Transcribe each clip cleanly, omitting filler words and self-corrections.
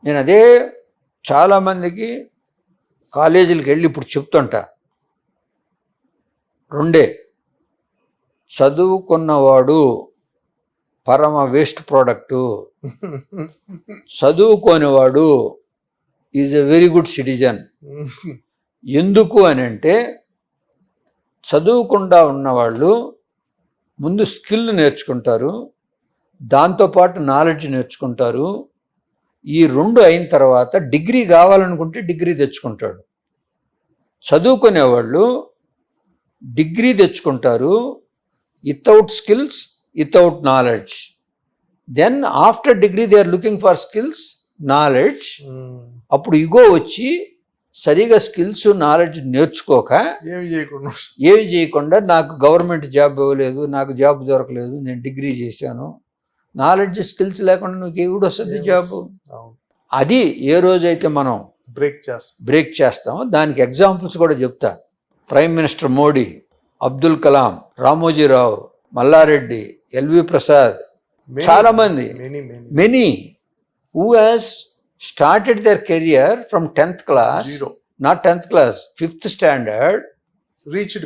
నేను అదే చాలామందికి కాలేజీలకు వెళ్ళి ఇప్పుడు చెప్తుంటా, రెండే, చదువుకున్నవాడు పరమ వేస్ట్ ప్రోడక్టు, చదువుకోనివాడు is a very good citizen. ఎందుకు అని అంటే, చదువుకుండా ఉన్నవాళ్ళు ముందు స్కిల్ నేర్చుకుంటారు, దాంతోపాటు నాలెడ్జ్ నేర్చుకుంటారు. ఈ రెండు అయిన తర్వాత డిగ్రీ కావాలనుకుంటే డిగ్రీ తెచ్చుకుంటాడు. చదువుకునేవాళ్ళు డిగ్రీ తెచ్చుకుంటారు without skills, without knowledge. Then after degree they are looking for skills, knowledge. అప్పుడు ఇగో వచ్చి సరిగా స్కిల్స్ నాలెడ్జ్ నేర్చుకోక ఏమి చేయకుండా నాకు గవర్నమెంట్ జాబ్ ఇవ్వలేదు, నాకు జాబ్ దొరకలేదు, నేను డిగ్రీ చేశాను, నాలెడ్జ్ స్కిల్స్ లేకుండా నువ్వు ఎవడు వస్తుంది జాబ్? అది ఏ రోజైతే మనం బ్రేక్ చేస్తామో దానికి ఎగ్జాంపుల్స్ కూడా చెప్తా. Prime minister Modi, Abdul Kalam, Ramoji Rao, Malla Reddy, LV Prasad, చాలా మంది, many who has started their career from 10th class, not 10th class, 5th standard, reached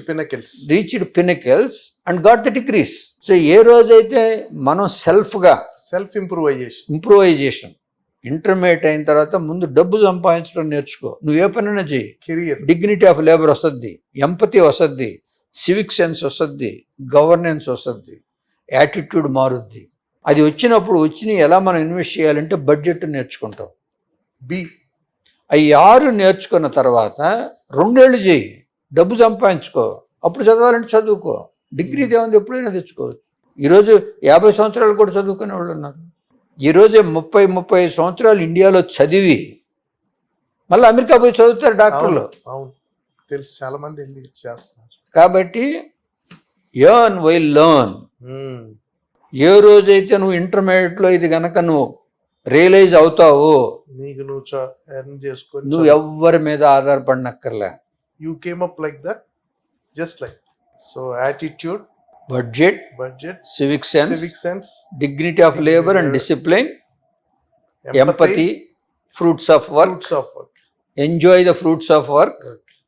pinnacles and got the degrees. So ఏ రోజైతే మనం సెల్ఫ్ ఇంప్రూవైజేషన్ ఇంటర్మీడియట్ అయిన తర్వాత ముందు డబ్బు సంపాదించడం నేర్చుకో, నువ్వు ఏ పనైనా చెయ్యి, కెరియర్, డిగ్నిటీ ఆఫ్ లేబర్ వస్తుంది, ఎంపతి వస్తుంది, సివిక్ సెన్స్ వస్తుంది, గవర్నెన్స్ వస్తుంది, యాటిట్యూడ్ మారుద్ది. అది వచ్చినప్పుడు ఎలా మనం ఇన్వెస్ట్ చేయాలంటే బడ్జెట్ నేర్చుకుంటాం. అవి 6 నేర్చుకున్న తర్వాత 2 ఏళ్ళు చేయి, డబ్బు సంపాదించుకో, అప్పుడు చదవాలంటే చదువుకో. డిగ్రీ దేవుంది ఎప్పుడైనా తెచ్చుకోవచ్చు. ఈరోజు 50 సంవత్సరాలు కూడా చదువుకునే వాళ్ళు ఉన్నారు. ఈరోజే 30-35 సంవత్సరాలు ఇండియాలో చదివి మళ్ళీ అమెరికా పోయి చదువుతారు డాక్టర్లు. తెలుసు, చాలా మంది చేస్తున్నారు. కాబట్టి ఎర్న్ వైల్ లెర్న్. ఏ రోజైతే నువ్వు ఇంటర్మీడియట్లో ఇది గనక నువ్వు రియలైజ్ అవుతావు, నువ్వు ఎవ్వరి మీద ఆధారపడినక్కర్లే. You came up like that, just like. So attitude, budget, civic sense, dignity of labour and discipline, empathy, fruits of work, enjoy the fruits of work.